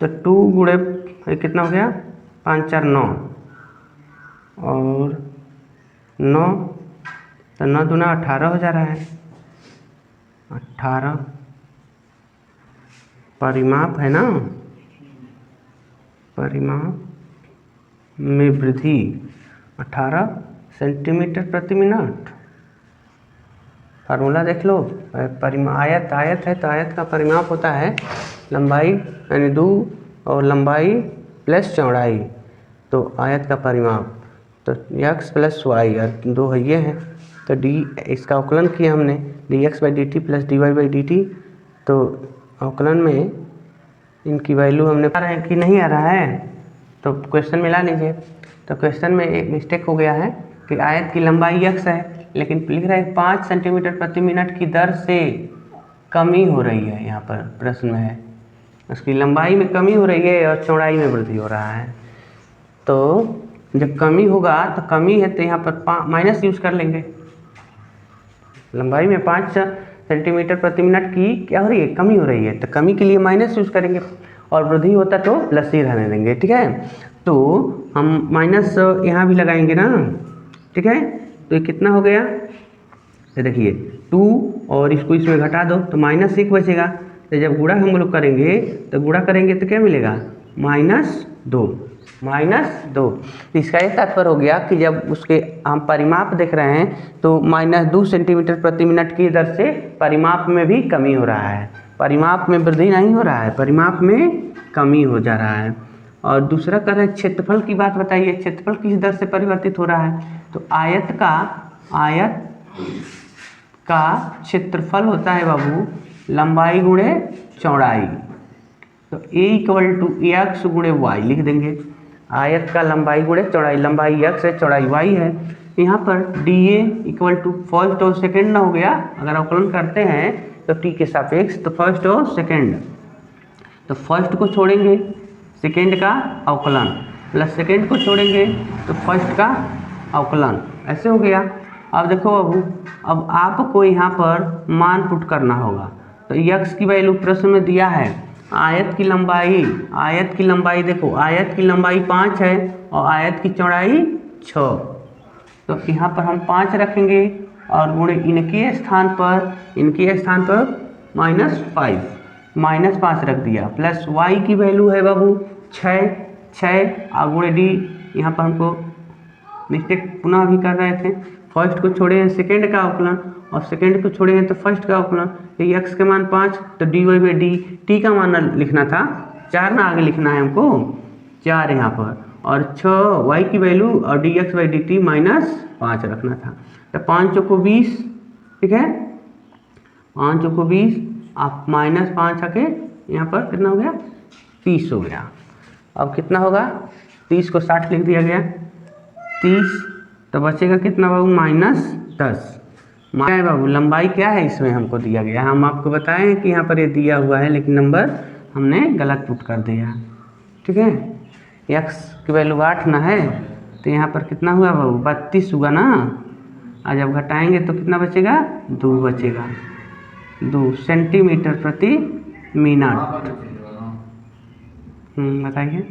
तो 2 गुणे कितना हो गया, 5 4 9 और 9, तो 9 दूना 18 हो जा रहा है। 18 परिमाप है ना, परिमाप में वृद्धि 18 सेंटीमीटर प्रति मिनट। फार्मूला देख लो, आयत है तो आयत का परिमाप होता है लंबाई यानी 2 और लंबाई प्लस चौड़ाई, तो आयत का परिमाप तो x प्लस वाई और 2 है ये है, तो d इसका अवकलन किया हमने dx/dt प्लस dy/dt, तो अवकलन में इनकी वैल्यू हमने आ रहा है कि नहीं आ रहा है, तो क्वेश्चन मिला लीजिए। तो क्वेश्चन में एक मिस्टेक हो गया है कि आयत की लंबाई x है, लेकिन लिख रहा है 5 सेंटीमीटर प्रति मिनट की दर से कमी हो रही है। यहाँ पर प्रश्न में है उसकी लंबाई में कमी हो रही है और चौड़ाई में वृद्धि हो रहा है। तो जब कमी होगा तो कमी है तो यहाँ पर माइनस यूज कर लेंगे। लंबाई में 5 सेंटीमीटर प्रति मिनट की क्या हो रही है, कमी हो रही है, तो कमी के लिए माइनस यूज करेंगे और वृद्धि होता तो प्लस ही रहने देंगे। ठीक है, तो हम माइनस यहाँ भी लगाएंगे ना। ठीक है, तो ये कितना हो गया, तो देखिए 2 और इसको इसमें घटा दो तो -1 बचेगा। तो जब गुणा हम लोग करेंगे तो गुणा करेंगे तो क्या मिलेगा, -2। तो इसका ये तात्पर्य हो गया कि जब उसके हम परिमाप देख रहे हैं तो -2 सेंटीमीटर प्रति मिनट की दर से परिमाप में भी कमी हो रहा है, परिमाप में वृद्धि नहीं हो रहा है, परिमाप में कमी हो जा रहा है। और दूसरा कर रहे क्षेत्रफल की बात बताइए, क्षेत्रफल किस दर से परिवर्तित हो रहा है, तो आयत का क्षेत्रफल होता है बाबू लंबाई गुणे चौड़ाई, तो A = x गुणे y लिख देंगे। आयत का लंबाई गुणे चौड़ाई, लंबाई x है चौड़ाई y है। यहाँ पर dA = फर्स्ट और सेकेंड ना हो गया, अगर अवकलन करते हैं तो t के सापेक्ष, तो फर्स्ट और सेकेंड, तो फर्स्ट को छोड़ेंगे सेकेंड का अवकलन प्लस सेकेंड को छोड़ेंगे तो फर्स्ट का अवकलन, ऐसे हो गया। अब देखो बाबू, अब आपको यहाँ पर मान पुट करना होगा, तो x की वैल्यू प्रश्न में दिया है। आयत की लंबाई देखो, आयत की लंबाई 5 है और आयत की चौड़ाई 6, तो यहाँ पर हम 5 रखेंगे और गुणे इनके स्थान पर -5 रख दिया, प्लस y की वैल्यू है बाबू 6 और गुणे d, यहाँ पर हमको मिस्टेक पुनः भी कर रहे थे, फर्स्ट को छोड़े हैं सेकेंड का अवकलन और सेकेंड को छोड़े हैं तो फर्स्ट का अवकलन, तो x के मान 5, तो dy/d, t का मान लिखना था 4 ना आगे लिखना है हमको 4 यहाँ पर, और 6 y की वैल्यू और dx/dt -5 रखना था। तो 5 चौको 20, ठीक है, 5 चौको 20, आप -5 आके यहाँ पर कितना हो गया, 30 हो गया। अब कितना होगा, 30 को 60 लिख दिया गया, 30, तो बचेगा कितना बाबू, -10। क्या है बाबू, लंबाई क्या है इसमें हमको दिया गया, हम आपको बताएं कि यहाँ पर ये दिया हुआ है लेकिन नंबर हमने गलत पुट कर दिया। ठीक है, x की वैल्यू 8 ना है, तो यहाँ पर कितना हुआ बाबू, 32 हुआ ना, और जब घटाएंगे तो कितना बचेगा, 2 बचेगा, 2 सेंटीमीटर प्रति मिनट। बताइए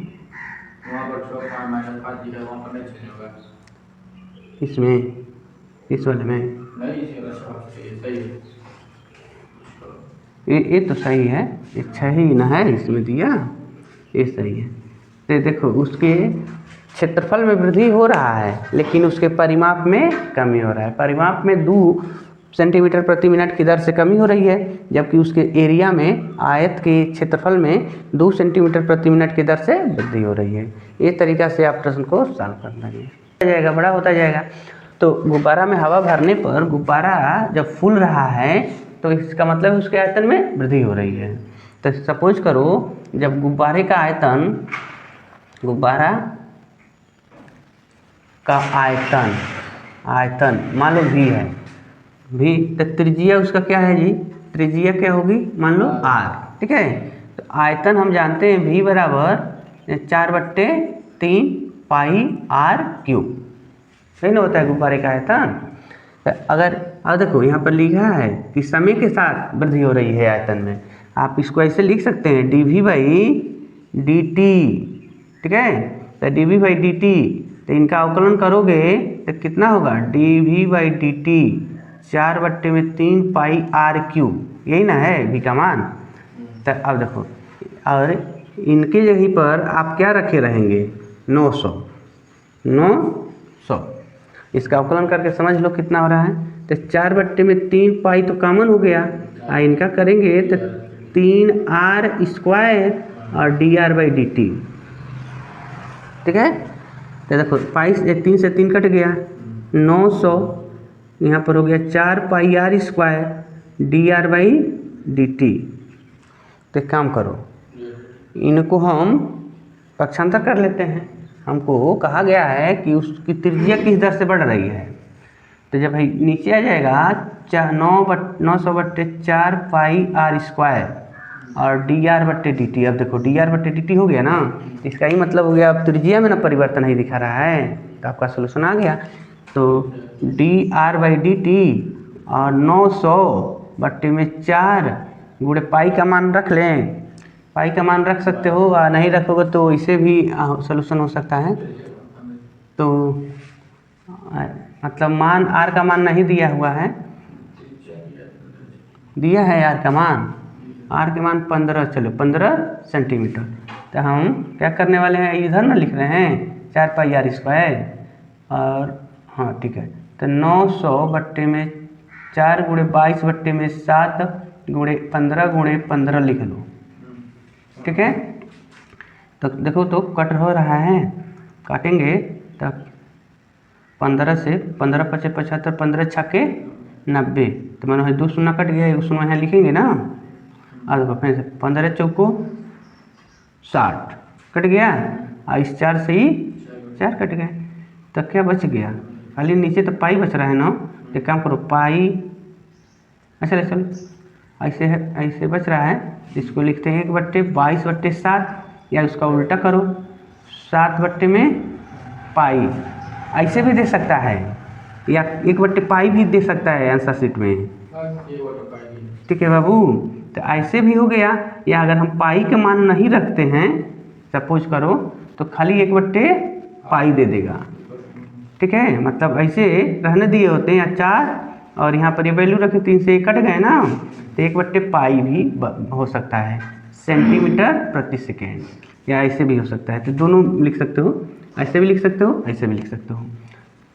इसमें, इस वाले में ये तो सही है, ये 6 ही ना है इसमें दिया, ये सही है। तो देखो उसके क्षेत्रफल में वृद्धि हो रहा है लेकिन उसके परिमाप में कमी हो रहा है, परिमाप में 2 सेंटीमीटर प्रति मिनट की दर से कमी हो रही है, जबकि उसके एरिया में आयत के क्षेत्रफल में 2 सेंटीमीटर प्रति मिनट की दर से वृद्धि हो रही है। ये तरीका से आप प्रश्न को सॉल्व कर लेंगे, जाएगा बड़ा होता जाएगा। तो गुब्बारा में हवा भरने पर गुब्बारा जब फूल रहा है तो इसका मतलब उसके आयतन में वृद्धि हो रही है। तो सपोज करो जब गुब्बारे का आयतन मान लो v है, v तो त्रिज्या उसका क्या है जी, त्रिज्या क्या होगी, मान लो r। ठीक है, तो आयतन हम जानते हैं v बराबर 4/3 पाई r³, सही ना होता है गुब्बारे का आयतन। तो अगर देखो यहाँ पर लिखा है कि समय के साथ वृद्धि हो रही है आयतन में, आप इसको ऐसे लिख सकते हैं डी टी, ठीक है। तो D V by D T, तो इनका अवकलन करोगे तो कितना होगा, D V by D T 4/3 pi R cube, यही ना है वी का मान। तो अब देखो, और इनके जगह पर आप क्या रखे रहेंगे, 900। इसका अवकलन करके समझ लो कितना हो रहा है। तो 4/3 पाई तो कॉमन हो गया, और इनका करेंगे तो 3r² और dr/dt, ठीक है। तो देखो पाई 3 से 3 कट गया, 900 यहाँ पर हो गया 4 पाई r² dr/dt। तो एक काम करो, इनको हम पक्षांतर कर लेते हैं। हमको कहा गया है कि उसकी त्रिज्या किस दर से बढ़ रही है। तो जब भाई नीचे आ जाएगा 900/4 पाई r² और dr/dt। अब देखो dr/dt हो गया ना, इसका ही मतलब हो गया अब त्रिज्या में ना परिवर्तन ही दिखा रहा है, तो आपका सोल्यूशन आ गया। तो dr/dt और 900/4 गुणे पाई का मान रख लें, पाई का मान रख सकते हो, और नहीं रखोगे तो इसे भी सोल्यूशन हो सकता है। तो मतलब मान r का मान नहीं दिया हुआ है, दिया है r का मान, r के मान 15, चलो 15 सेंटीमीटर। तो हम क्या करने वाले हैं, इधर ना लिख रहे हैं 4 पाई r², और हाँ ठीक है। तो 900/4 गुणे 22/7 गुणे 15 गुणे 15 लिख लो, ठीक है। तो देखो तो कट हो रहा है, काटेंगे तो 15 से 15 × 5 = 75, 15 × 6 = 90। तो मैंने 2 शून्य कट गया, 1 शून्य यहाँ लिखेंगे ना। और देखो फिर से 15 × 4 = 60 कट गया, और इस 4 से ही 4 कट गए। तो क्या बच गया, खाली नीचे तो पाई बच रहा है ना। एक काम करो, पाई, अच्छा चलो ऐसे है, ऐसे बच रहा है, इसको लिखते हैं 1/22/7, या उसका उल्टा करो 7/पाई, ऐसे भी दे सकता है, या 1/पाई भी दे सकता है आंसर शीट में, ठीक है बाबू। तो ऐसे भी हो गया, या अगर हम पाई का मान नहीं रखते हैं सपोज करो, तो खाली 1/पाई दे देगा, ठीक है। मतलब ऐसे रहने दिए होते हैं, या 4 और यहाँ पर ये वैल्यू रखे, 3 से 1 कट गए ना, तो 1/पाई भी हो सकता है, सेंटीमीटर प्रति सेकेंड, या ऐसे भी हो सकता है। तो दोनों लिख सकते हो, ऐसे भी लिख सकते हो, ऐसे भी लिख सकते हो।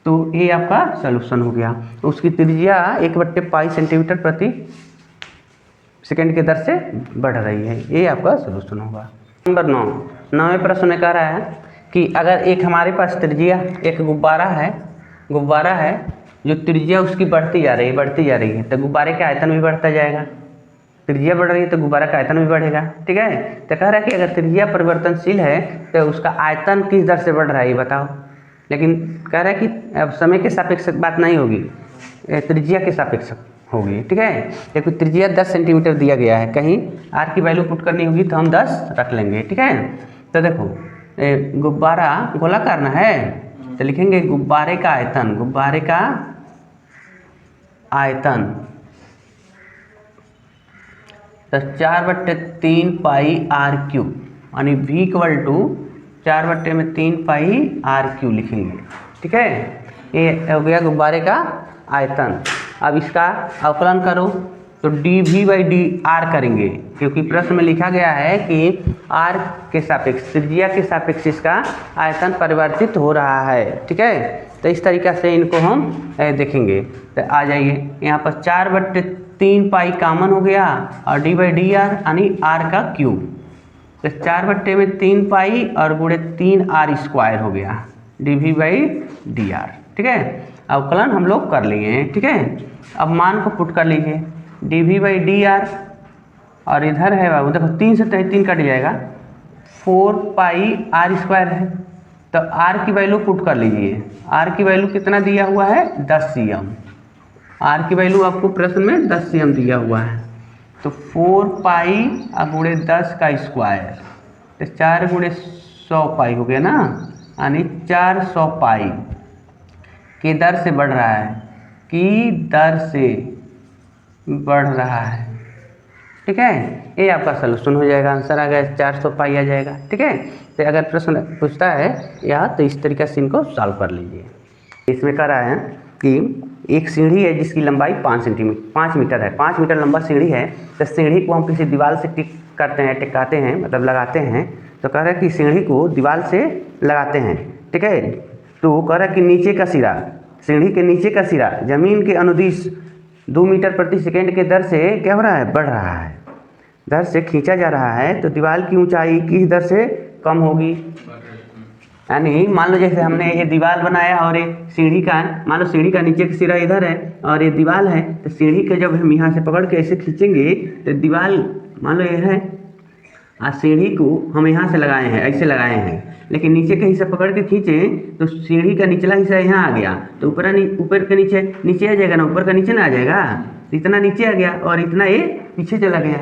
तो ये आपका सॉल्यूशन हो गया। तो उसकी त्रिज्या 1/पाई सेंटीमीटर प्रति सेकेंड के दर से बढ़ रही है, ये आपका सॉल्यूशन होगा। नंबर 9, 9वें प्रश्न में कह रहा है कि अगर एक हमारे पास त्रिज्या, एक गुब्बारा है जो त्रिज्या उसकी बढ़ती जा रही है, तो गुब्बारे का आयतन भी बढ़ता जाएगा। त्रिज्या बढ़ रही है तो गुब्बारा का आयतन भी बढ़ेगा, ठीक है। तो कह रहा है कि अगर त्रिज्या परिवर्तनशील है तो उसका आयतन किस दर से बढ़ रहा है ये बताओ। लेकिन कह रहा है कि अब समय के सापेक्ष बात नहीं होगी, त्रिज्या के सापेक्ष होगी, ठीक है। देखो त्रिज्या 10 सेंटीमीटर दिया गया है, कहीं r की वैल्यू पुट करनी होगी तो हम 10 रख लेंगे, ठीक है। तो देखो गुब्बारा गोलाकार ना है, तो लिखेंगे गुब्बारे का आयतन तो 4/3 पाई r³ यानी v = 4/3 पाई r³ लिखेंगे, ठीक है। ये हो गया गुब्बारे का आयतन। अब इसका अवकलन करो तो dv/dr करेंगे, क्योंकि प्रश्न में लिखा गया है कि r के सापेक्ष, त्रिज्या के सापेक्ष इसका आयतन परिवर्तित हो रहा है, ठीक है। तो इस तरीक़ा से इनको हम देखेंगे। तो आ जाइए यहाँ पर 4/3 पाई कॉमन हो गया, और d/dr यानी r का क्यूब, तो 4/3 पाई और गुणे 3r² हो गया dv/dr, ठीक है। अवकलन हम लोग कर लिए हैं, ठीक है। अब मान को पुट कर लीजिए, dv/dr, और इधर है बाबू देखो 3 से 3 कट जाएगा, 4 पाई r² है, तो r की वैल्यू पुट कर लीजिए। r की वैल्यू कितना दिया हुआ है, 10 cm। r की वैल्यू आपको प्रश्न में 10 cm दिया हुआ है, तो 4 पाई गुणे 10 का स्क्वायर, तो 4 गुणे 100 पाई हो गया ना, यानी 400 पाई की दर से बढ़ रहा है, ठीक है, ये आपका सोल्यूशन हो जाएगा, आंसर आ गया 400 पाई आ जाएगा। ठीक है, तो अगर प्रश्न पूछता है या तो इस तरीके से इनको सॉल्व कर लीजिए। इसमें कह रहा है कि एक सीढ़ी है जिसकी लंबाई 5 मीटर है, 5 मीटर लंबा सीढ़ी है। तो सीढ़ी को हम किसी दीवार से टिक करते हैं, टिकाते हैं, मतलब लगाते हैं। तो कह रहा है कि सीढ़ी को दीवार से लगाते हैं। ठीक है, तो कह रहा है कि नीचे का सिरा, सीढ़ी के नीचे का सिरा जमीन के अनुदिश 2 मीटर प्रति सेकेंड के दर से क्या हो रहा है, बढ़ रहा है, दर से खींचा जा रहा है। तो दीवार की ऊंचाई किस दर से कम होगी? यानी मान लो जैसे हमने ये दीवार बनाया और ये सीढ़ी का, मान लो सीढ़ी का नीचे का सिरा इधर है और ये दीवार है। तो सीढ़ी के जब हम यहाँ से पकड़ के ऐसे खींचेंगे तो दीवार मान लो ये है, और सीढ़ी को हम यहाँ से लगाए हैं, ऐसे लगाए हैं, लेकिन नीचे का हिस्सा पकड़ के खींचे तो सीढ़ी का निचला हिस्सा यहाँ आ गया। तो ऊपर का नीचे आ जाएगा ना, ऊपर का नीचे ना आ जाएगा। इतना नीचे आ गया और इतना ये पीछे चला गया।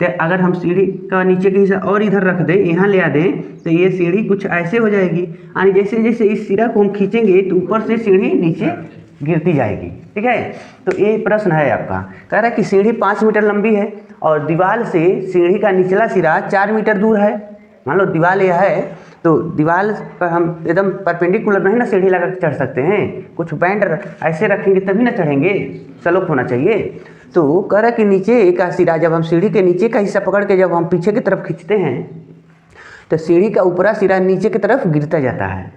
तो अगर हम सीढ़ी का नीचे का हिस्सा और इधर रख दें, यहाँ ले आ दें, तो ये सीढ़ी कुछ ऐसे हो जाएगी। यानी जैसे जैसे इस सिरा को हम खींचेंगे तो ऊपर से सीढ़ी नीचे गिरती जाएगी। ठीक है, तो ये प्रश्न है आपका। कह रहा है कि सीढ़ी 5 मीटर लंबी है और दीवार से सीढ़ी का निचला सिरा 4 मीटर दूर है। मान लो दीवार यह है, तो दीवार पर हम एकदम परपेंडिकुलर नहीं ना सीढ़ी लगा के चढ़ सकते हैं, कुछ बैंड ऐसे रखेंगे तभी ना चढ़ेंगे, स्लोप होना चाहिए। तो कह रहा है कि नीचे का सिरा, जब हम सीढ़ी के नीचे का हिस्सा पकड़ के जब हम पीछे की तरफ खींचते हैं तो सीढ़ी का ऊपरा सिरा नीचे की तरफ गिरता जाता है।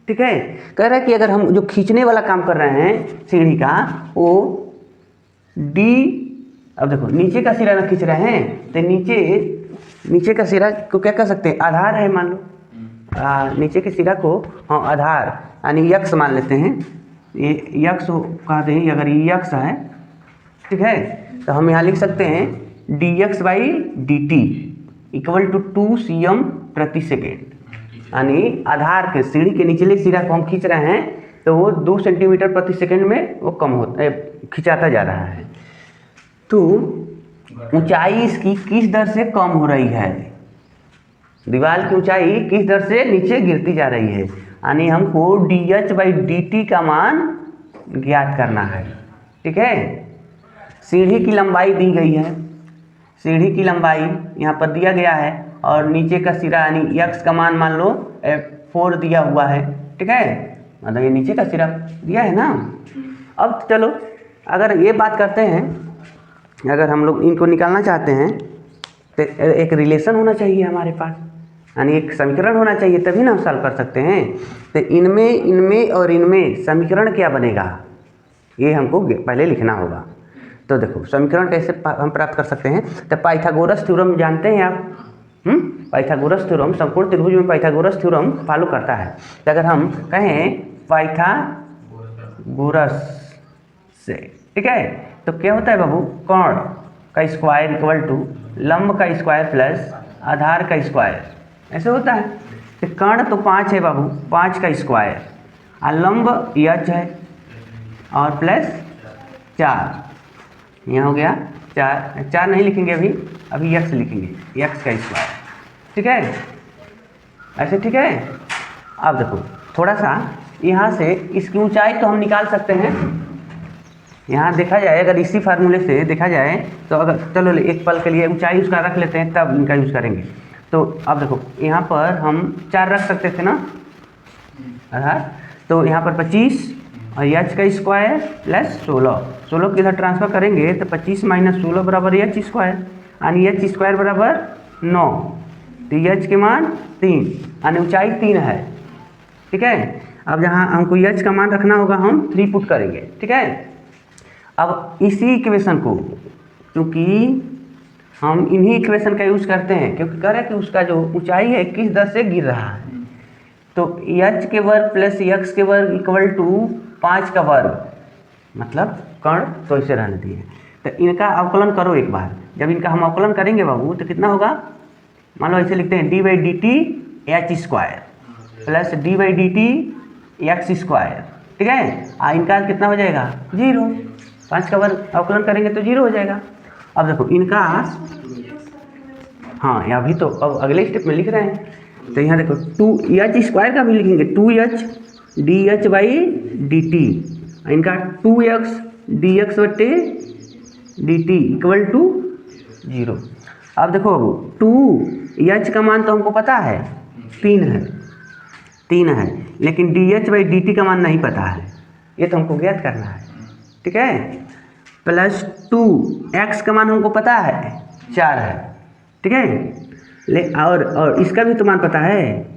ठीक है, कह रहा है कि अगर हम जो खींचने वाला काम कर रहे हैं सीढ़ी का, वो डी, अब देखो नीचे का सिरा ना खींच रहे हैं तो नीचे का सिरा को क्या कर सकते हैं, आधार है मान लो। नीचे के सिरा को हम आधार यानी यक्स मान लेते हैं। ये यक्स कहते हैं, अगर ये यक्स है, ठीक है, तो हम यहाँ लिख सकते हैं dx by dt equal to 2 cm प्रति सेकेंड। यानी आधार के सीढ़ी के निचले सिरा को हम खींच रहे हैं तो वो 2 सेंटीमीटर प्रति सेकेंड में वो कम होता है, खिंचाता जा रहा है। तो ऊंचाई इसकी किस दर से कम हो रही है, दीवार की ऊंचाई किस दर से नीचे गिरती जा रही है। यानी हमको dh बाई dt का मान ज्ञात करना है। ठीक है, सीढ़ी की लंबाई दी गई है, सीढ़ी की लंबाई यहाँ पर दिया गया है और नीचे का सिरा यानी यक्स का मान मान लो 4 दिया हुआ है। ठीक है, मतलब ये नीचे का सिरा दिया है ना। अब चलो अगर ये बात करते हैं, अगर हम लोग इनको निकालना चाहते हैं तो एक रिलेशन होना चाहिए हमारे पास, यानी एक समीकरण होना चाहिए, तभी ना हम सॉल्व कर सकते हैं। तो इनमें और इनमें समीकरण क्या बनेगा ये हमको पहले लिखना होगा। तो देखो समीकरण कैसे हम प्राप्त कर सकते हैं। तो पाइथागोरस थ्योरम जानते हैं आप, पाइथागोरस थ्योरम संपूर्ण त्रिभुज में पाइथागोरस थ्योरम फॉलो करता है। तो अगर हम कहें पाइथागोरस से, ठीक है, तो क्या होता है बाबू, कर्ण का स्क्वायर इक्वल टू लंब का स्क्वायर प्लस आधार का स्क्वायर, ऐसे होता है। तो कर्ण तो 5 है बाबू, 5 का स्क्वायर, और लंब h है और प्लस 4, यहाँ हो गया 4 नहीं लिखेंगे अभी x लिखेंगे, x का स्क्वायर। ठीक है, ऐसे ठीक है। अब देखो थोड़ा सा यहाँ से इसकी ऊंचाई तो हम निकाल सकते हैं। यहाँ देखा जाए, अगर इसी फार्मूले से देखा जाए तो अगर चलो एक पल के लिए ऊंचाई उसका रख लेते हैं, तब इनका यूज़ करेंगे। तो अब देखो यहाँ पर हम 4 रख सकते थे ना आधार, तो यहाँ पर 25 और h का स्क्वायर प्लस 16 की इधर ट्रांसफर करेंगे तो 25 माइनस 16 बराबर h स्क्वायर, यानी h स्क्वायर बराबर 9, तो h के मान 3, यानी ऊंचाई 3 है। ठीक है, अब जहाँ हमको h का मान रखना होगा हम 3 पुट करेंगे। ठीक है, अब इसी इक्वेशन को, क्योंकि हम इन्हीं इक्वेशन का यूज़ करते हैं, क्योंकि कह रहे हैं कि उसका जो ऊंचाई है किस दर से गिर रहा है, तो h के वर्ग प्लस x के वर्ग इक्वल टू 5 का वर्ग, मतलब कर्ण तो इसे रहने दिए। तो इनका अवकलन करो एक बार, जब इनका हम अवकलन करेंगे बाबू तो कितना होगा, मान लो ऐसे लिखते हैं D by D T H square plus D by D T x square. ठीक है, इनका कितना हो जाएगा 0, 5 का वर्ग अवकलन करेंगे तो 0 हो जाएगा। अब देखो इनका, हाँ यहाँ भी तो अब अगले स्टेप में लिख रहे हैं, तो यहाँ देखो 2h स्क्वायर का भी लिखेंगे, 2h dh बाई dt, इनका 2x dx बटे dt इक्वल टू 0। अब देखो बाबू 2h का मान तो हमको पता है 3 है, लेकिन dh/dt का मान नहीं पता है, ये तो हमको ज्ञात करना है। ठीक है, प्लस 2x का मान हमको पता है 4 है। ठीक है, और इसका भी तो मान पता है,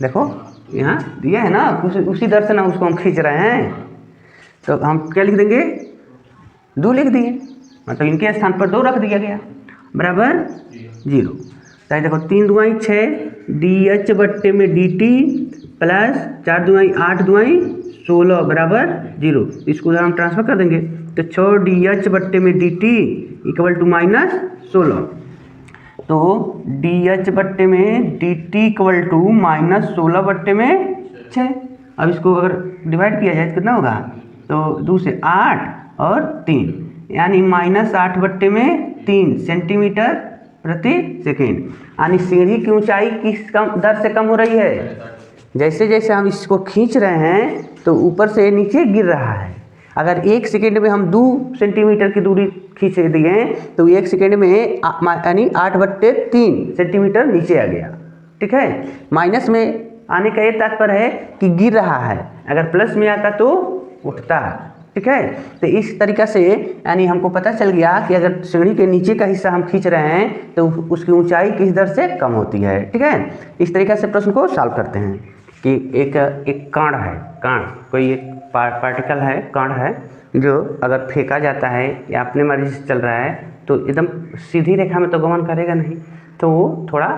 देखो यहाँ दिया है ना, उसी दर से ना उसको हम खींच रहे हैं, तो हम क्या लिख देंगे 2 लिख दिए, मतलब इनके स्थान पर 2 रख दिया गया बराबर 0। तो देखो 3 दूआई 6 dh/dt प्लस 4 दूआई 8 दूआई 16 बराबर 0। इसको उधर हम ट्रांसफर कर देंगे, तो 6 dh/dt इक्वल टू -16। तो dh/dt इक्वल टू -16/6। अब इसको अगर डिवाइड किया जाए तो कितना होगा, तो 2 से 8 और 3, यानी -8/3 सेंटीमीटर प्रति सेकेंड। यानी सीढ़ी की ऊंचाई किस दर से कम हो रही है, जैसे जैसे हम इसको खींच रहे हैं तो ऊपर से नीचे गिर रहा है। अगर 1 सेकेंड में हम 2 सेंटीमीटर की दूरी खींच दिए तो 1 सेकेंड में यानी 8/3 सेंटीमीटर नीचे आ गया। ठीक है, माइनस में आने का ये तात्पर्य है कि गिर रहा है, अगर प्लस में आता तो उठता है। ठीक है, तो इस तरीक़ा से यानी हमको पता चल गया कि अगर सीढ़ी के नीचे का हिस्सा हम खींच रहे हैं तो उसकी ऊंचाई किस दर से कम होती है। ठीक है, इस तरीक़ा से प्रश्न को सॉल्व करते हैं कि एक कण है, कोई एक पार्टिकल है, कण है, जो अगर फेंका जाता है या अपने मर्जी से चल रहा है तो एकदम सीधी रेखा में तो गमन करेगा नहीं, तो वो थोड़ा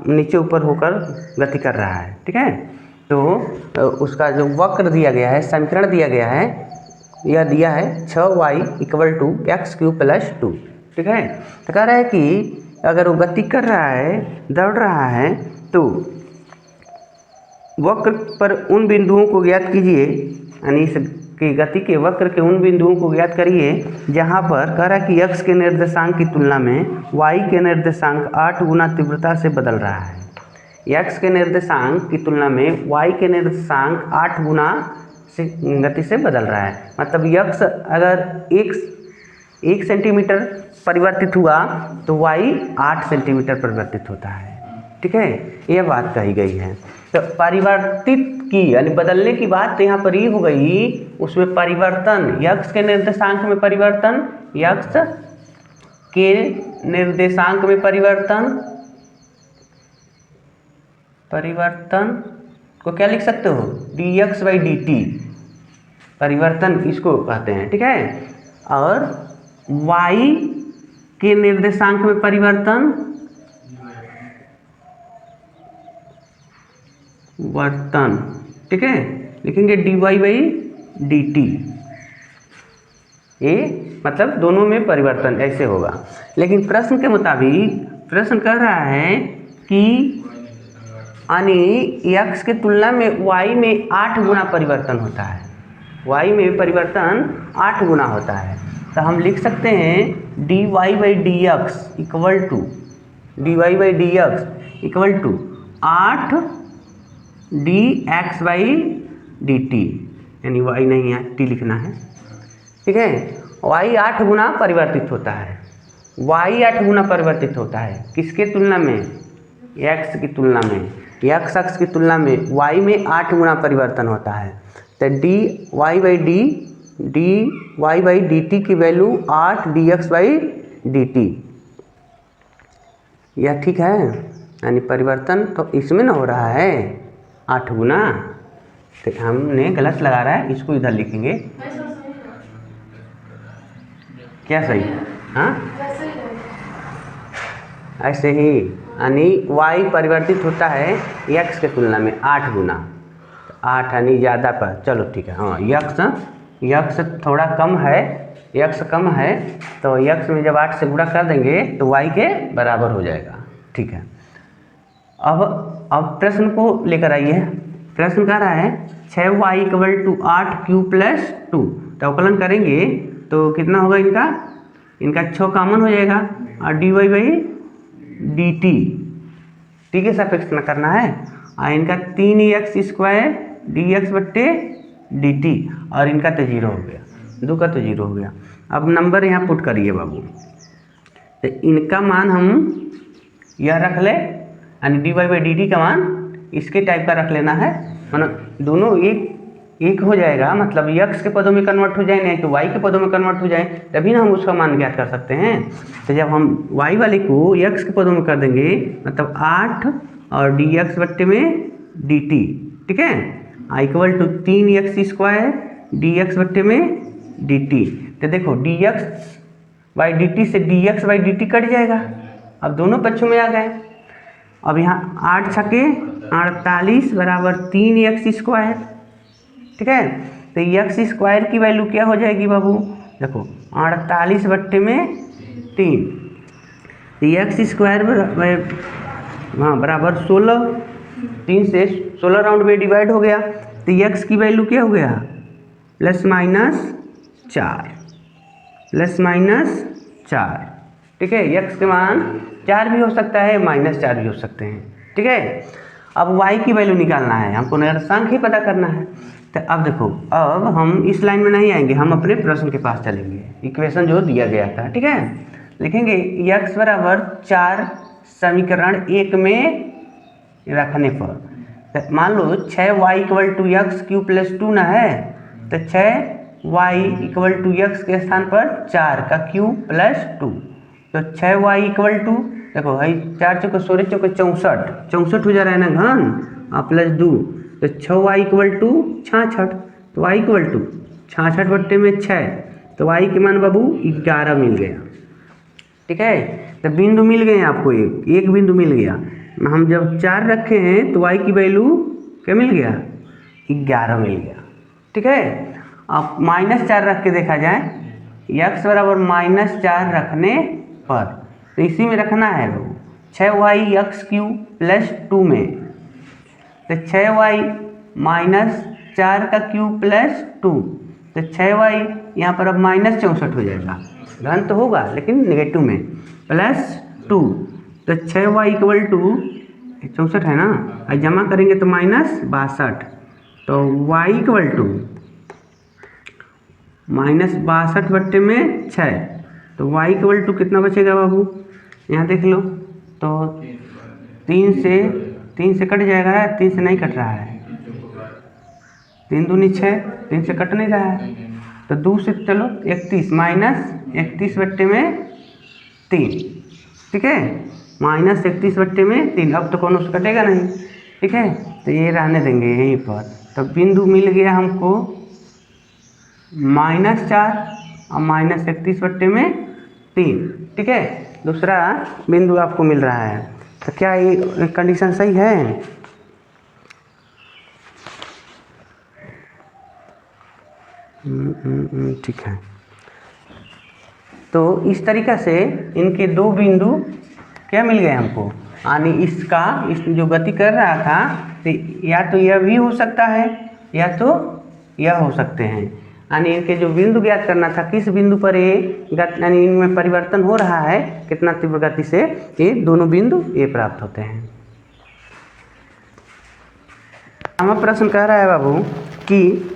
नीचे ऊपर होकर गति कर रहा है। ठीक है, तो उसका जो वक्र दिया गया है, समीकरण दिया गया है, यह दिया है 6y = x³ + 2। ठीक है, तो कह रहा है कि अगर वो गति कर रहा है, दौड़ रहा है, तो वक्र पर उन बिंदुओं को ज्ञात कीजिए, यानी कि गति के वक्र के उन बिंदुओं को ज्ञात करिए जहां पर कह रहा है कि x के निर्देशांक की तुलना में y के निर्देशांक 8 गुना तीव्रता से बदल रहा है। x के निर्देशांक की तुलना में y के निर्देशांक 8 गुना से गति से बदल रहा है। मतलब x अगर 1 सेंटीमीटर परिवर्तित हुआ तो y 8 सेंटीमीटर परिवर्तित होता है। ठीक है, यह बात कही गई है। तो परिवर्तित की यानी बदलने की बात तो यहाँ पर ही हो गई, उसमें परिवर्तन, x के निर्देशांक में परिवर्तन, x के निर्देशांक में परिवर्तन को क्या लिख सकते हो, dx/dt, परिवर्तन इसको कहते हैं। ठीक है, और y के निर्देशांक में परिवर्तन वर्तन। ठीक है, लिखेंगे dy/dt, ये मतलब दोनों में परिवर्तन ऐसे होगा। लेकिन प्रश्न के मुताबिक प्रश्न कह रहा है कि यानी x के तुलना में y में 8 गुना परिवर्तन होता है, y में परिवर्तन 8 गुना होता है। तो हम लिख सकते हैं dy/dx = 8 dx/dt, यानी y नहीं है, t लिखना है। ठीक है, y 8 गुना परिवर्तित होता है, y 8 गुना परिवर्तित होता है किसके तुलना में, x की तुलना में, x अक्ष की तुलना में y में 8 गुना परिवर्तन होता है। तो dy/dt की वैल्यू 8 dx/dt, यह ठीक है, यानी परिवर्तन तो इसमें ना हो रहा है 8 गुना, तो हमने गलत लगा रहा है, इसको इधर लिखेंगे। क्या सही, हाँ ऐसे ही, यानी y परिवर्तित होता है x के तुलना में 8 गुना, 8 यानी ज़्यादा पर, चलो ठीक है। हाँ, x थोड़ा कम है, x कम है, तो x में जब 8 से गुणा कर देंगे तो y के बराबर हो जाएगा। ठीक है, अब प्रश्न को लेकर आइए। प्रश्न कह रहा है 6y = 8³ + 2, तो अवकलन करेंगे तो कितना होगा, इनका 6 कॉमन हो जाएगा, और dy/dt, t के सापेक्ष में करना है, और इनका 3x² dx/dt, और इनका तो 0 हो गया, 2 का तो 0 हो गया। अब नंबर यहाँ पुट करिए बाबू, तो इनका मान हम यह रख ले, यानी dy/dt का मान इसके टाइप का रख लेना है, मतलब दोनों एक हो जाएगा, मतलब x के पदों में कन्वर्ट हो जाए, नहीं तो y के पदों में कन्वर्ट हो जाए, तभी ना हम उसका मान ज्ञात कर सकते हैं। तो जब हम y वाले को x के पदों में कर देंगे, मतलब 8 और dx/में dt, ठीक है, = 3x² dx/में dt। तो देखो dx/dt से dx/dt कट जाएगा, अब दोनों पक्षों में आ गए। अब यहाँ 8 छके 48 बराबर 3x², ठीक है। तो x² की वैल्यू क्या हो जाएगी बाबू, देखो 48/में 3, तो x² बराबर 16, 3 से 16 राउंड में डिवाइड हो गया, तो x की वैल्यू क्या हो गया, ±4, ठीक है। x के मान 4 भी हो सकता है, -4 भी हो सकते हैं, ठीक है। अब y की वैल्यू निकालना है, हमको निर्देशांक ही पता करना है। तो अब देखो, अब हम इस लाइन में नहीं आएंगे, हम अपने प्रश्न के पास चलेंगे, इक्वेशन जो दिया गया था, ठीक है। लिखेंगे x बराबर 4 समीकरण 1 में रखने पर, तो मान लो 6y = x³ + 2 ना है, तो 6y = x के स्थान पर 4 का क्यूब + 2, तो 6y = देखो भाई 4 × 16 × 64 हो जा रहा है ना घन, +2, तो 6y = 66, तो y = 66/6, तो y के मान बाबू 11 मिल गया, ठीक है। तो बिंदु मिल गए आपको, एक बिंदु मिल गया। हम जब 4 रखे हैं तो y की वैल्यू क्या मिल गया, 11 मिल गया, ठीक है। अब -4 रख के देखा जाए, x बराबर -4 रखने पर, तो इसी में रखना है बाबू 6y(x³ + 2 में, तो 6y -4 का क्यूब + 2, तो 6y यहाँ पर अब -64 हो जाएगा, घन तो होगा लेकिन नेगेटिव में, +2, तो 6y = 64 है ना, और जमा करेंगे तो -62, तो y = -62/में 6, तो y = कितना बचेगा बाबू, यहाँ देख लो, तो 3 से कट जाएगा, 3 से नहीं कट रहा है, 3 दूनी 6, 3 से कट नहीं रहा है, तो 2 से चलो 31 -31/में 3, ठीक है, -31/में 3, अब तो कौन से कटेगा नहीं, ठीक है। तो ये रहने देंगे यहीं पर। तो बिंदु मिल गया हमको -4 और -31/में 3, ठीक है। दूसरा बिंदु आपको मिल रहा है, तो क्या ये कंडीशन सही है, ठीक है। तो इस तरीक़ा से इनके दो बिंदु क्या मिल गए हमको, यानी इस जो गति कर रहा था, तो या तो यह भी हो सकता है या तो यह हो सकते हैं, यानी इनके जो बिंदु ज्ञात करना था, किस बिंदु पर ये यानी इनमें परिवर्तन हो रहा है, कितना तीव्र गति से, ये दोनों बिंदु ये प्राप्त होते हैं। हमारा प्रश्न कह रहा है बाबू कि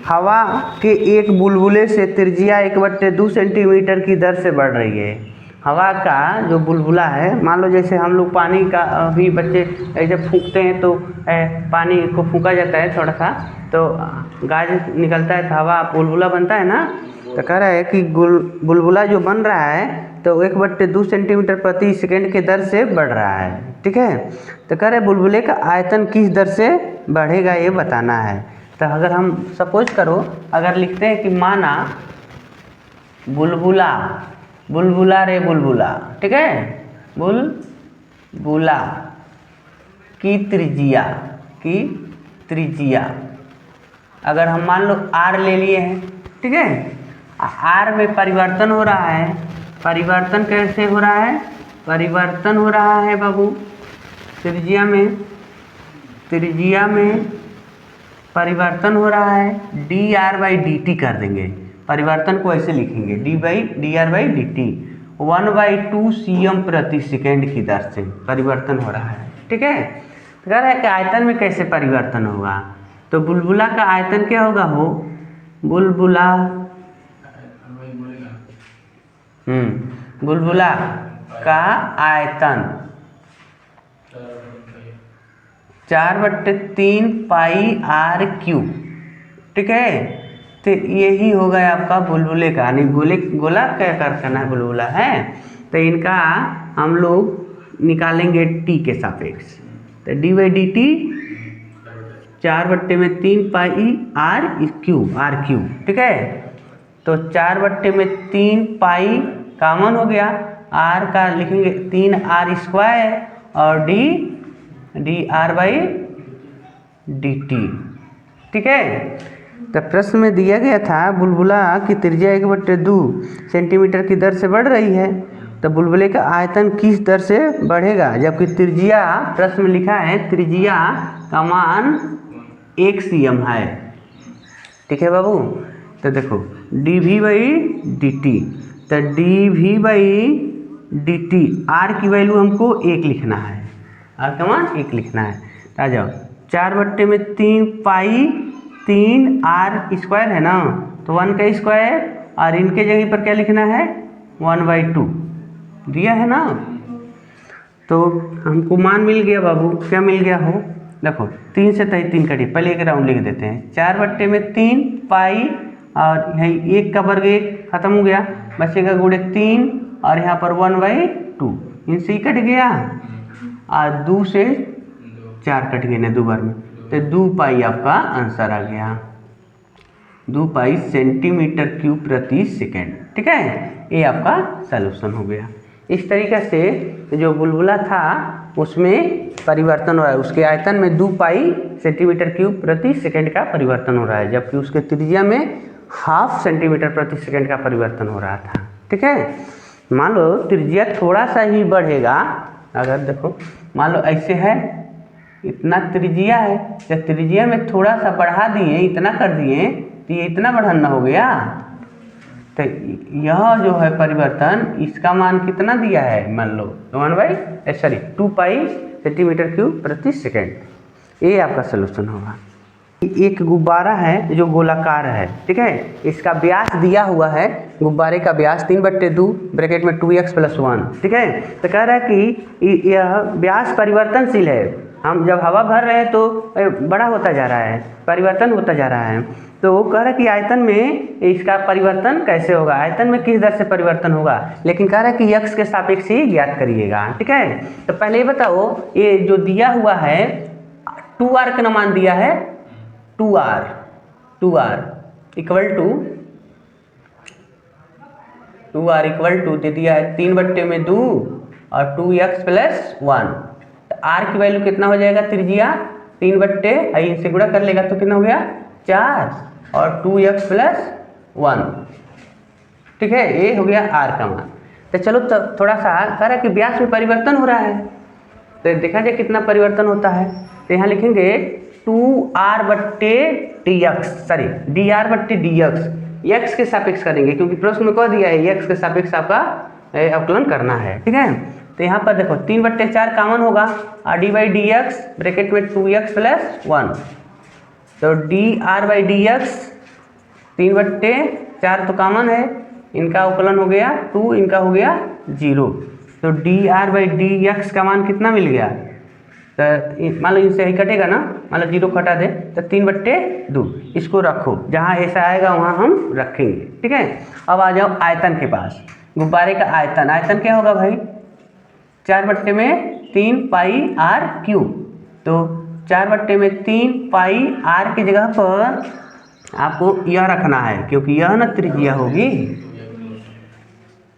हवा के एक बुलबुले से त्रिज्या 1/2 सेंटीमीटर की दर से बढ़ रही है। हवा का जो बुलबुला है, मान लो जैसे हम लोग पानी का भी बच्चे ऐसे फूंकते हैं, तो पानी को फूंका जाता है थोड़ा सा, तो गाज निकलता है, तो हवा बुलबुला बनता है ना। तो कह रहा है कि बुलबुला जो बन रहा है, तो 1/2 सेंटीमीटर प्रति सेकंड के दर से बढ़ रहा है, ठीक है। तो कह रहे हैं बुलबुले का आयतन किस दर से बढ़ेगा, ये बताना है। तो अगर हम सपोज करो, अगर लिखते हैं कि माना बुलबुला रे बुलबुला, ठीक है, बुलबुला की त्रिज्या अगर हम मान लो r ले लिए हैं, ठीक है, r में परिवर्तन हो रहा है। परिवर्तन कैसे हो रहा है, परिवर्तन हो रहा है बाबू त्रिज्या में परिवर्तन हो रहा है, dr/dt कर देंगे, परिवर्तन को ऐसे लिखेंगे dr/dt 1/2 cm प्रति सेकेंड की दर से परिवर्तन हो रहा है, ठीक है। कह रहा है कि आयतन में कैसे परिवर्तन होगा, तो बुलबुला का आयतन क्या होगा, बुलबुला बुलबुला का आयतन 4/3 पाई आर क्यूब, ठीक है। तो यही होगा आपका बुलबुले का, यानी गोला का आकार करना है बुलबुला है। तो इनका हम लोग निकालेंगे टी के सापेक्ष। तो डी/dt 4/3 पाई आर क्यूब, ठीक है। तो 4/3 पाई कॉमन हो गया, आर का लिखेंगे 3r², और डी r/dt, ठीक है। तो प्रश्न में दिया गया था बुलबुला की त्रिज्या 1/2 सेंटीमीटर की दर से बढ़ रही है, तो बुलबुले का आयतन किस दर से बढ़ेगा, जबकि त्रिज्या, प्रश्न में लिखा है त्रिज्या का मान 1 cm है, ठीक है बाबू। तो देखो dv/dt, तो dv/dt r की वैल्यू हमको 1 लिखना है, r का मान 1 लिखना है। आ जाओ 4/3 पाई 3r² है ना, तो 1 का स्क्वायर, और इनके जगह पर क्या लिखना है 1/2 दिया है ना। तो हमको मान मिल गया बाबू, क्या मिल गया हो, देखो 3 से 3 कटी, पहले एक राउंड लिख देते हैं। 4/3 पाई, और यही 1 का वर्ग 1 खत्म हो गया, बचेगा गुणे 3, और यहाँ पर 1/2, इनसे ही कट गया, और 2 से 4 कट गए ना 2 बार में, तो 2 पाई आपका आंसर आ गया, 2 पाई सेंटीमीटर क्यूब प्रति सेकेंड, ठीक है। ये आपका सलूशन हो गया। इस तरीके से जो बुलबुला था उसमें परिवर्तन हो रहा है, उसके आयतन में 2 पाई सेंटीमीटर क्यूब प्रति सेकेंड का परिवर्तन हो रहा है, जबकि उसके त्रिज्या में 1/2 सेंटीमीटर प्रति सेकेंड का परिवर्तन हो रहा था, ठीक है। मान लो त्रिज्या थोड़ा सा ही बढ़ेगा, अगर देखो मान लो ऐसे है, इतना त्रिज्या है, जब त्रिज्या में थोड़ा सा बढ़ा दिए, इतना कर दिए, तो ये इतना बढ़ाना हो गया, तो यह जो है परिवर्तन, इसका मान कितना दिया है, मान लो 2 पाई सेंटीमीटर क्यूब प्रति सेकेंड। ये आपका सलूशन होगा। एक गुब्बारा है जो गोलाकार है, ठीक है, इसका व्यास दिया हुआ है, गुब्बारे का व्यास 3/2 ब्रैकेट में 2x + 1, ठीक है। तो कह रहा है कि यह व्यास परिवर्तनशील है, हम जब हवा भर रहे हैं तो बड़ा होता जा रहा है, परिवर्तन होता जा रहा है। तो वो कह रहा है कि आयतन में इसका परिवर्तन कैसे होगा, आयतन में किस दर से परिवर्तन होगा, लेकिन कह रहा है कि x के सापेक्ष ही ज्ञात करिएगा, ठीक है। तो पहले ये बताओ, ये जो दिया हुआ है 2r का मान दिया है, 2r इक्वल टू दे दिया है 3/2 और 2x + 1। r की वैल्यू कितना हो जाएगा, त्रिज्या 3/, इनसे गुणा कर लेगा तो कितना हो गया 4, और 2x + 1, ठीक है। ये हो गया r का मान। तो चलो तो थोड़ा सा कह रहा है कि व्यास में परिवर्तन हो रहा है, तो देखा जाए कितना परिवर्तन होता है। तो यहाँ लिखेंगे 2r/dx, x के सापेक्ष करेंगे, क्योंकि प्रश्न में कह दिया है x के सापेक्ष आपका अवकलन करना है, ठीक है। तो यहाँ पर देखो 3/4 कॉमन होगा, और dy/dx ब्रैकेट में 2x + 1, तो dr/dx 3/4 तो कॉमन है, इनका अवकलन हो गया 2, इनका हो गया 0, तो dr/dx का मान कितना मिल गया, तो मान लो इनसे ही कटेगा ना, मान लो 0 कटा दे, तो 3/2, इसको रखो, जहाँ ऐसा आएगा वहाँ हम रखेंगे, ठीक है। अब आ जाओ आयतन के पास, गुब्बारे का आयतन क्या होगा भाई, 4/3 पाई आर क्यूब, तो 4/3 पाई आर की जगह पर आपको यह रखना है, क्योंकि यह ना त्रिज्या होगी,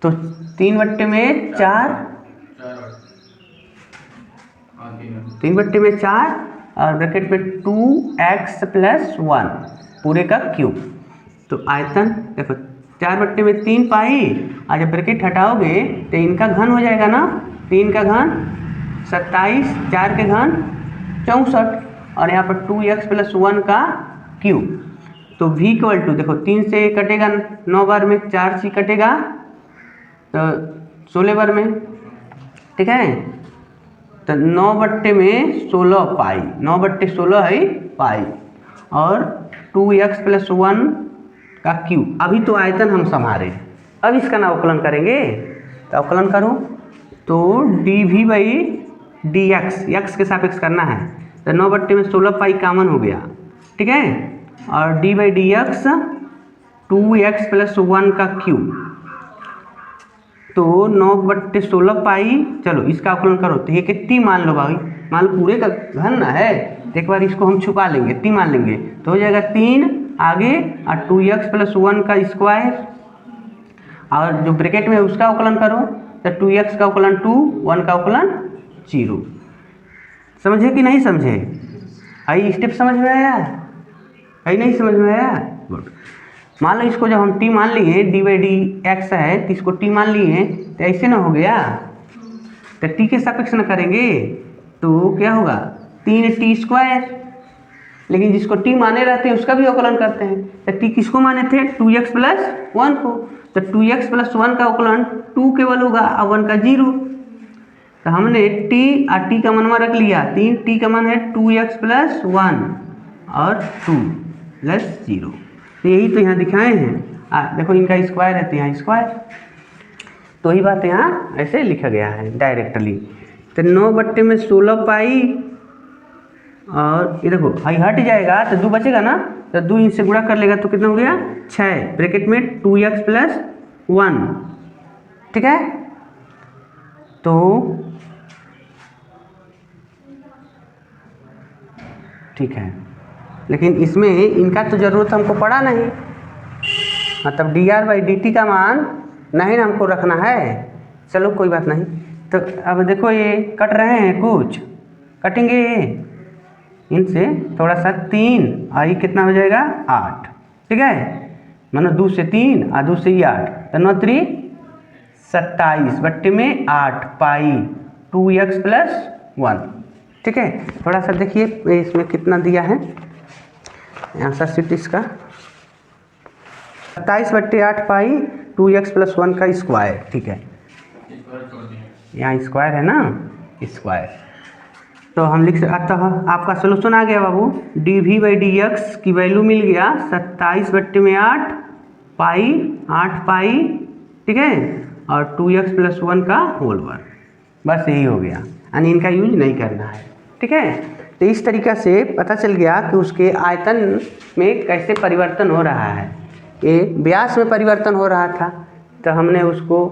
तो 3/4 और ब्रैकेट में 2x + 1 पूरे का क्यूब। तो आयतन देखो 4/3 पाई, और जब ब्रैकेट हटाओगे तो इनका घन हो जाएगा ना, 3 का घन 27, 4 के घन 64, और यहाँ पर 2x + 1 का क्यूब। तो v इक्वल टू देखो 3 से कटेगा 9 बार में, 4 से कटेगा तो 16 बार में, ठीक है। तो 9/16 पाई, 9/16 है पाई, और 2x + 1 का क्यूब। अभी तो आयतन हम संभाले, अब इसका ना अवकलन करेंगे, तो अवकलन करूँ तो D V by D X, X के सापेक्ष करना है, तो 9/16 पाई कॉमन हो गया, ठीक है। और D by D x 2x + 1 का क्यूब, तो 9/16 पाई, चलो इसका अवकलन करो तो ये कितनी मान लो भाई, मान लो पूरे का घन ना है, तो एक बार इसको हम छुपा लेंगे, 3 मान लेंगे तो हो जाएगा 3 आगे और 2x + 1 का स्क्वायर, और जो ब्रैकेट में उसका अवकलन करो तो 2x का अवकलन 2, 1 का अवकलन 0। समझे कि नहीं समझे? आई स्टेप समझ में आया? आई नहीं समझ में आया? गुड। मान लो इसको जब हम t मान लिए, डी बाई डी एक्स है तो इसको t मान लिए, तो ऐसे ना हो गया, तो t के सापेक्ष ना करेंगे तो क्या होगा 3t², लेकिन जिसको t माने रहते हैं उसका भी अवकलन करते हैं, तो t किसको माने थे 2x + 1 को, तो 2x + 1 का अवकलन 2 केवल होगा और 1 का 0, तो हमने t और t का मनवा रख लिया, 3t का मान है 2x + 1 और 2 + 0, तो यही तो यहाँ दिखाए हैं। देखो इनका स्क्वायर है तो यहाँ स्क्वायर, तो वही बात यहाँ ऐसे लिखा गया है डायरेक्टली। तो 9/16 पाई, और ये देखो हाई हट जाएगा तो 2 बचेगा ना, तो 2 इनसे गुणा कर लेगा तो कितना हो गया 6, ब्रैकेट में 2x + 1, ठीक है। तो ठीक है, लेकिन इसमें इनका तो ज़रूरत हमको पड़ा नहीं, मतलब dr/dt का मान नहीं ना हमको रखना है, चलो कोई बात नहीं। तो अब देखो ये कट रहे हैं, कुछ कटेंगे इनसे थोड़ा सा 3, और ये कितना हो जाएगा 8, ठीक है, मानो 2 से 3 और 2 से 8, तो 9 3 27/8 पाई 2x + 1, ठीक है। थोड़ा सा देखिए इसमें कितना दिया है आंसर शीट इसका, 27/8 पाई 2x + 1 का स्क्वायर, ठीक है, यहाँ स्क्वायर है ना, स्क्वायर, तो हम लिख सकते हैं, आपका सोल्यूशन आ गया बाबू, D V by D X की वैल्यू मिल गया 27/8 पाई 8 पाई, ठीक है, और 2x + 1 का होल वर्ग, बस यही हो गया, यानी इनका यूज नहीं करना है, ठीक है। तो इस तरीक़ा से पता चल गया कि उसके आयतन में कैसे परिवर्तन हो रहा है, ये व्यास में परिवर्तन हो रहा था, तो हमने उसको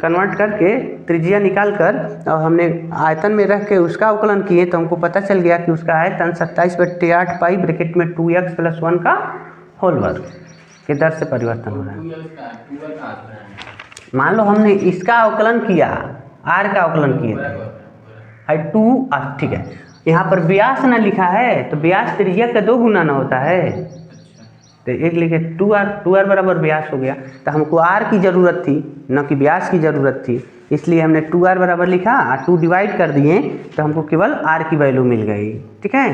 कन्वर्ट करके त्रिज्या निकाल कर और हमने आयतन में रख के उसका अवकलन किए, तो हमको पता चल गया कि उसका आयतन 27/8 पाई ब्रैकेट में 2x + 1 का होल वर्ग के दर से परिवर्तन हो रहा है। मान लो हमने इसका अवकलन किया, r का अवकलन किए थे 2r, ठीक है, यहाँ पर व्यास ना लिखा है, तो व्यास त्रिज्या का 2 गुना ना होता है, तो एक लिखे 2r बराबर व्यास हो गया, तो हमको r की ज़रूरत थी न कि व्यास की ज़रूरत थी, इसलिए हमने 2r बराबर लिखा और 2 डिवाइड कर दिए, तो हमको केवल r की वैल्यू मिल गई, ठीक है।